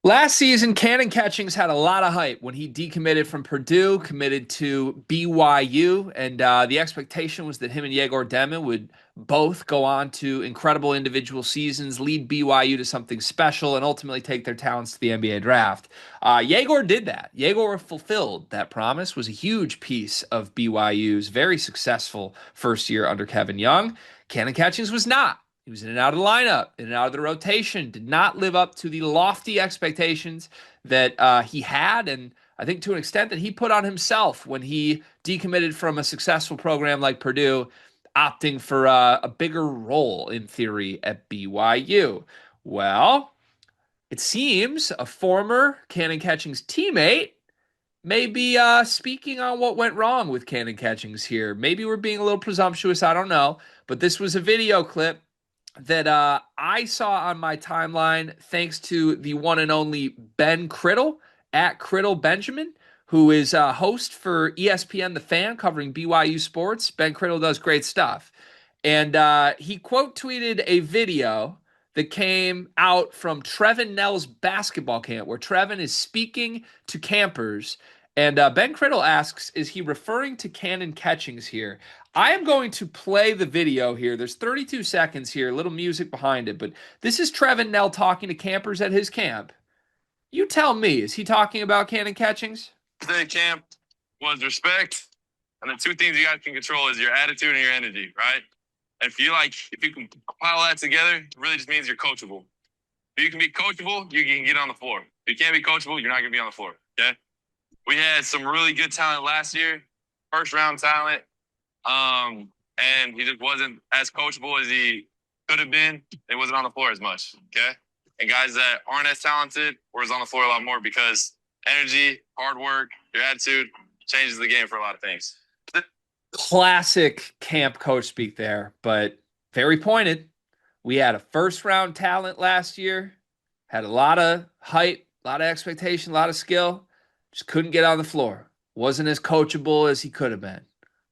Last season, Kanon Catchings had a lot of hype when he decommitted from Purdue, committed to BYU, and the expectation was that him and Yegor Demmin would both go on to incredible individual seasons, lead BYU to something special, and ultimately take their talents to the NBA draft. Yegor did that. Yegor fulfilled that promise, was a huge piece of BYU's very successful first year under Kevin Young. Kanon Catchings was not. He was in and out of the lineup, in and out of the rotation, did not live up to the lofty expectations that he had, and I think to an extent that he put on himself when he decommitted from a successful program like Purdue, opting for a bigger role in theory at BYU. Well, it seems a former Kanon Catchings teammate may be speaking on what went wrong with Kanon Catchings here. Maybe we're being a little presumptuous. I don't know. But this was a video clip that I saw on my timeline thanks to the one and only Ben Criddle at Criddle Benjamin, who is a host for ESPN The Fan covering BYU sports. Ben Criddle does great stuff. And he quote tweeted a video that came out from Trevin Knell's basketball camp where Trevin is speaking to campers. And Ben Criddle asks, is he referring to Kanon Catchings here? I am going to play the video here. There's 32 seconds here, a little music behind it, but this is Trevin Knell talking to campers at his camp. You tell me, is he talking about Kanon Catchings? The camp was respect, and the two things you guys can control is your attitude and your energy, right? And if you can compile that together, it really just means you're coachable. If you can be coachable, you can get on the floor. If you can't be coachable, you're not going to be on the floor, okay? We had some really good talent last year, first round talent, and he just wasn't as coachable as he could have been. He wasn't on the floor as much, okay? And guys that aren't as talented were on the floor a lot more because energy, hard work, your attitude changes the game for a lot of things. Classic camp coach speak there, but very pointed. We had a first round talent last year, had a lot of hype, a lot of expectation, a lot of skill, just couldn't get on the floor. Wasn't as coachable as he could have been.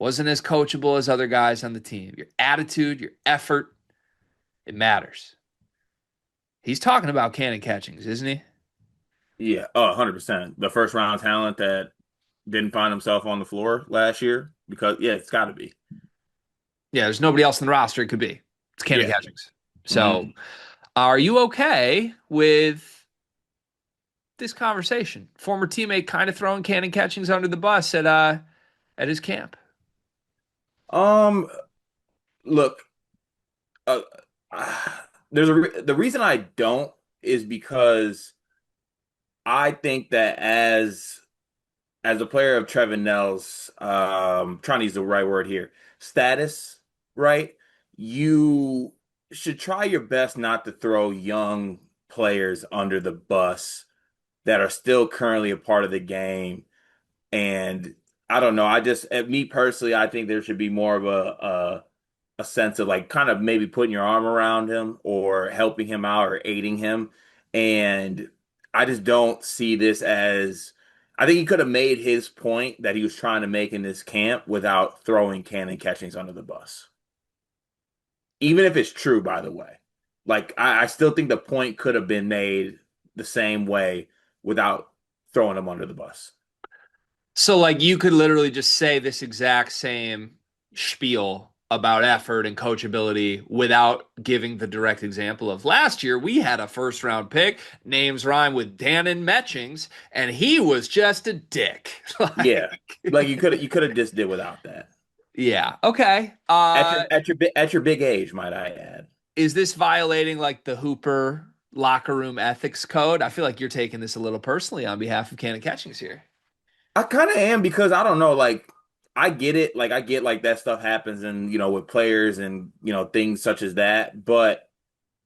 Wasn't as coachable as other guys on the team. Your attitude, your effort, it matters. He's talking about Kanon Catchings, isn't he? Yeah, 100%. The first round talent that didn't find himself on the floor last year because yeah, it's got to be. Yeah, there's nobody else in the roster it could be. It's Kanon Yeah. Catchings. So, Mhm. are you okay with this conversation? Former teammate kind of throwing Kanon Catchings under the bus at his camp. Um, Look, uh, the reason I don't is because I think that as a player of Trevin Knell's, trying to use the right word here, status, right? You should try your best not to throw young players under the bus that are still currently a part of the game. And I don't know. Me personally, I think there should be more of a sense of like kind of maybe putting your arm around him or helping him out or aiding him. And I just don't see this as I think he could have made his point that he was trying to make in this camp without throwing Cannon Catchings under the bus. Even if it's true, by the way. Like I still think the point could have been made the same way without throwing him under the bus. So, like, you could literally just say this exact same spiel about effort and coachability without giving the direct example of last year. We had a first round pick, names rhyme with Dannon Metchings, and he was just a dick. Yeah. Like, Like you could have just did without that. yeah. Okay. At your big age, might I add. Is this violating like the Hooper locker room ethics code? I feel like you're taking this a little personally on behalf of Cannon Catchings here. I kind of am because I don't know, like I get it, like I get like that stuff happens and with players and things such as that, but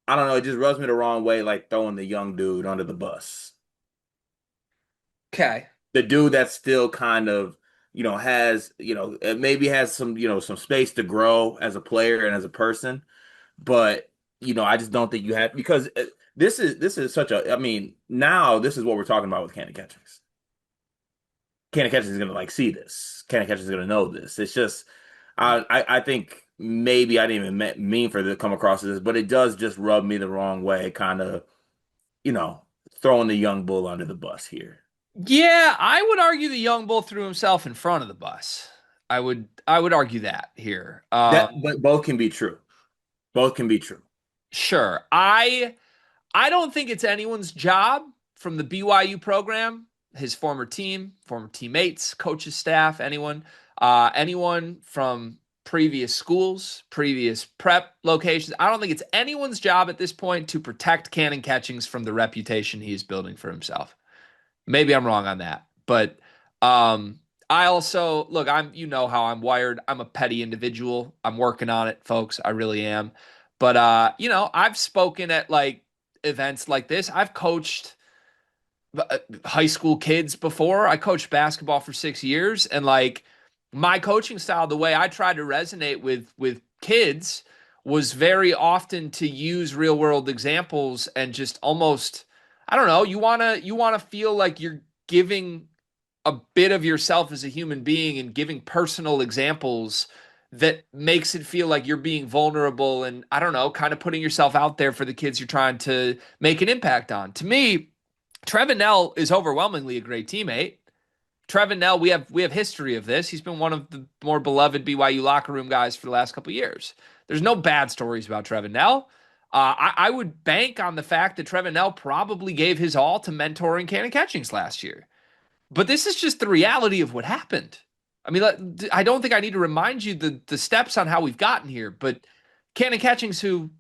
I don't know, it just rubs me the wrong way, like throwing the young dude under the bus. Okay. The dude that still kind of has maybe has some some space to grow as a player and as a person, but I just don't think you have because this is such a I mean now this is what we're talking about with Cannon Catchings. Cannon Catchings is gonna like see this. Cannon Catchings is gonna know this. It's just I think maybe I didn't even mean for it to come across as this, but it does just rub me the wrong way, kind of, you know, throwing the young bull under the bus here. Yeah, I would argue the young bull threw himself in front of the bus. I would argue that here. But both can be true. Both can be true. Sure. I don't think it's anyone's job from the BYU program, his former team, former teammates, coaches, staff, anyone from previous schools, previous prep locations. I don't think it's anyone's job at this point to protect Kanon Catchings from the reputation he's building for himself. Maybe I'm wrong on that, but I also look. You know how I'm wired. I'm a petty individual. I'm working on it, folks. I really am. But I've spoken at like events like this. I've coached high school kids before. I coached basketball for 6 years, and like my coaching style, the way I tried to resonate with kids was very often to use real world examples and just almost, I don't know, you wanna feel like you're giving a bit of yourself as a human being and giving personal examples that makes it feel like you're being vulnerable and, I don't know, kind of putting yourself out there for the kids you're trying to make an impact on. To me, Trevin Knell is overwhelmingly a great teammate. Trevin Knell, we have history of this. He's been one of the more beloved BYU locker room guys for the last couple of years. There's no bad stories about Trevin Knell. I would bank on the fact that Trevin Knell probably gave his all to mentoring Kanon Catchings last year. But this is just the reality of what happened. I mean, I don't think I need to remind you the steps on how we've gotten here. But Kanon Catchings, who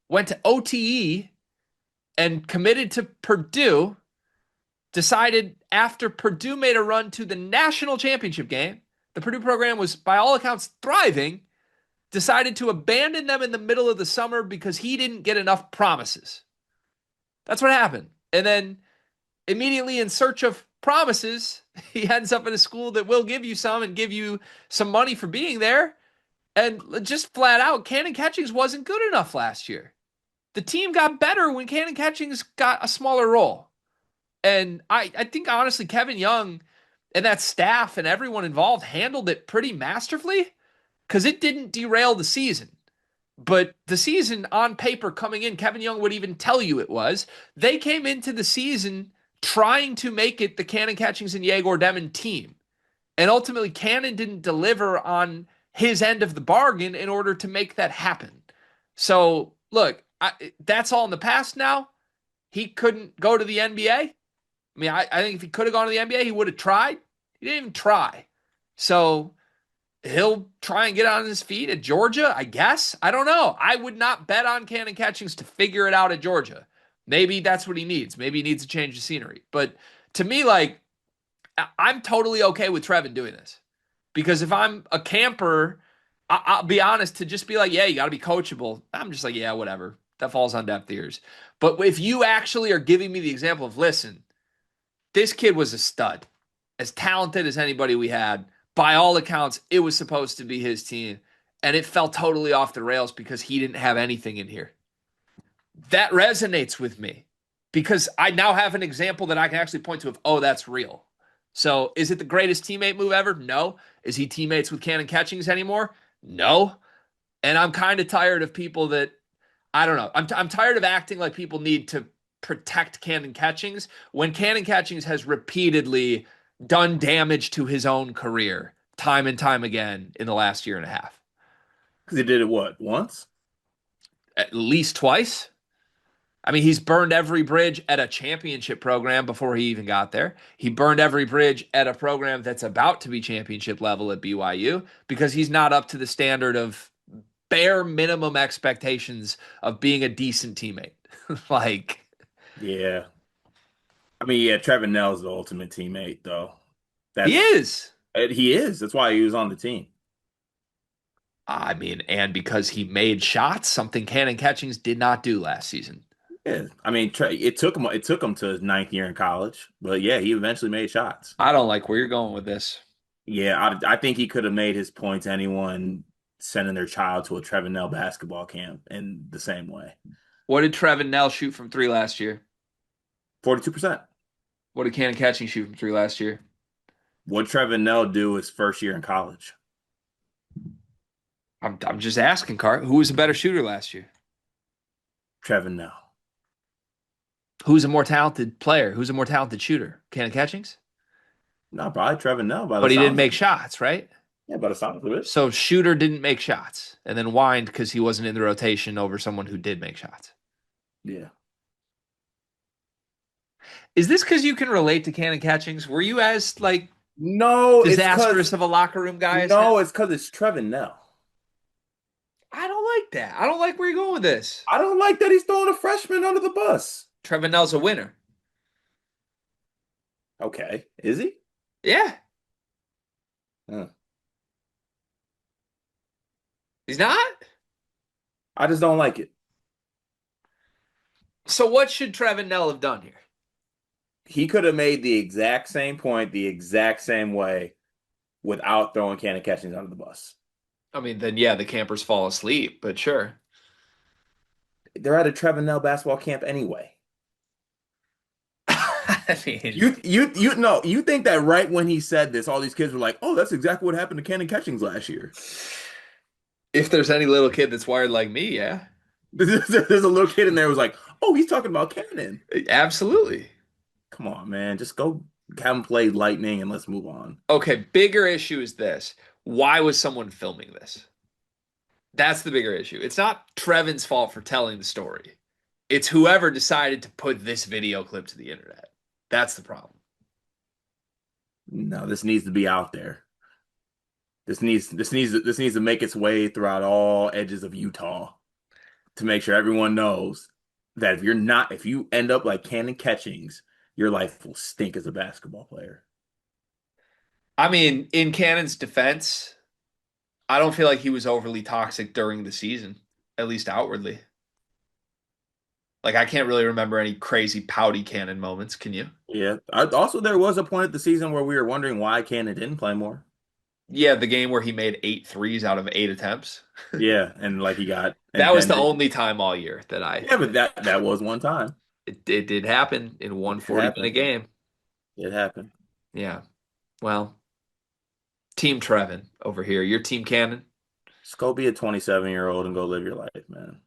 went to OTE and committed to Purdue, decided after Purdue made a run to the national championship game, the Purdue program was, by all accounts, thriving, decided to abandon them in the middle of the summer because he didn't get enough promises. That's what happened. And then immediately in search of promises, he ends up in a school that will give you some and give you some money for being there. And just flat out, Kanon Catchings wasn't good enough last year. The team got better when Kanon Catchings got a smaller role. And I think, honestly, Kevin Young and that staff and everyone involved handled it pretty masterfully because it didn't derail the season. But the season on paper coming in, Kevin Young would even tell you it was. They came into the season trying to make it the Kanon Catchings and Yegor Demon team. And ultimately, Kanon didn't deliver on his end of the bargain in order to make that happen. So, look, that's all in the past now. He couldn't go to the NBA. I mean, I think if he could have gone to the NBA, he would have tried. He didn't even try. So he'll try and get on his feet at Georgia, I guess. I don't know. I would not bet on Kanon Catchings to figure it out at Georgia. Maybe that's what he needs. Maybe he needs to change the scenery. But to me, like, I'm totally okay with Trevin doing this. Because if I'm a camper, I'll be honest, to just be like, yeah, you got to be coachable. I'm just like, yeah, whatever. That falls on deaf ears. But if you actually are giving me the example of, listen, this kid was a stud, as talented as anybody we had. By all accounts, it was supposed to be his team, and it fell totally off the rails because he didn't have anything in here. That resonates with me because I now have an example that I can actually point to of, oh, that's real. So is it the greatest teammate move ever? No. Is he teammates with Kanon Catchings anymore? No. And I'm kind of tired of people that, I don't know. I'm tired of acting like people need to protect Kanon Catchings when Kanon Catchings has repeatedly done damage to his own career time and time again in the last year and a half. Because he did it what, once? At least twice. I mean, he's burned every bridge at a championship program before he even got there. He burned every bridge at a program that's about to be championship level at BYU because he's not up to the standard of bare minimum expectations of being a decent teammate. Like, Yeah. I mean, yeah, Trevin Knell is the ultimate teammate, though. he That's is. he is. That's why he was on the team. I mean, and because he made shots, something Kanon Catchings did not do last season. Yeah. I mean, it took him to his ninth year in college, but yeah, he eventually made shots. I don't like where you're going with this. Yeah, I think he could have made his points anyone sending their child to a Trevin Knell basketball camp in the same way. What did Trevin Knell shoot from three last year? 42%. What did Kanon Catchings shoot from three last year? What Trevin Knell do his first year in college? I'm just asking, Cart. Who was a better shooter last year? Trevin Knell. Who's a more talented player? Who's a more talented shooter? Kanon Catchings? No, probably Trevin Knell by the But he didn't sounds of make it. shots, right? Yeah, by the sounds of it. So shooter didn't make shots and then whined because he wasn't in the rotation over someone who did make shots. Yeah. Is this because you can relate to Kanon Catchings? Were you as like No, disastrous of a locker room guy as him? it's because it's Trevin Knell. I don't like that. I don't like where you're going with this. I don't like that he's throwing a freshman under the bus. Trevin Knell's a winner. Okay. Is he? Yeah, Huh. he's not. I just don't like it. So what should Trevin Knell have done here? He could have made the exact same point the exact same way without throwing Cannon Catchings under the bus. I mean, then yeah, the campers fall asleep, but sure. They're at a Trevin Knell basketball camp anyway. I mean, You know, you think that right when he said this, all these kids were like, "Oh, that's exactly what happened to Cannon Catchings last year." if there's any little kid that's wired like me, yeah, There's a little kid in there who was like, "Oh, he's talking about Cannon." absolutely. Come on, man, just go have him play Lightning and let's move on. Okay, bigger issue is this. Why was someone filming this? That's the bigger issue. It's not Trevin's fault for telling the story. It's whoever decided to put this video clip to the internet. That's the problem. No, this needs to be out there. This needs to make its way throughout all edges of Utah to make sure everyone knows that if you end up like Cannon Catchings, your life will stink as a basketball player. I mean, in Cannon's defense, I don't feel like he was overly toxic during the season, at least outwardly. Like I can't really remember any crazy pouty Cannon moments. Can you? Yeah. Also, there was a point at the season where we were wondering why Cannon didn't play more. Yeah, the game where he made 8 threes out of 8 attempts. Yeah, and like he got That was and the then only time all year that yeah, but that was one time. it did happen in one It 40-minute happened. game. It happened. Yeah. Well, Team Trevin over here. Your team Cannon. Just go be a 27-year-old and go live your life, man.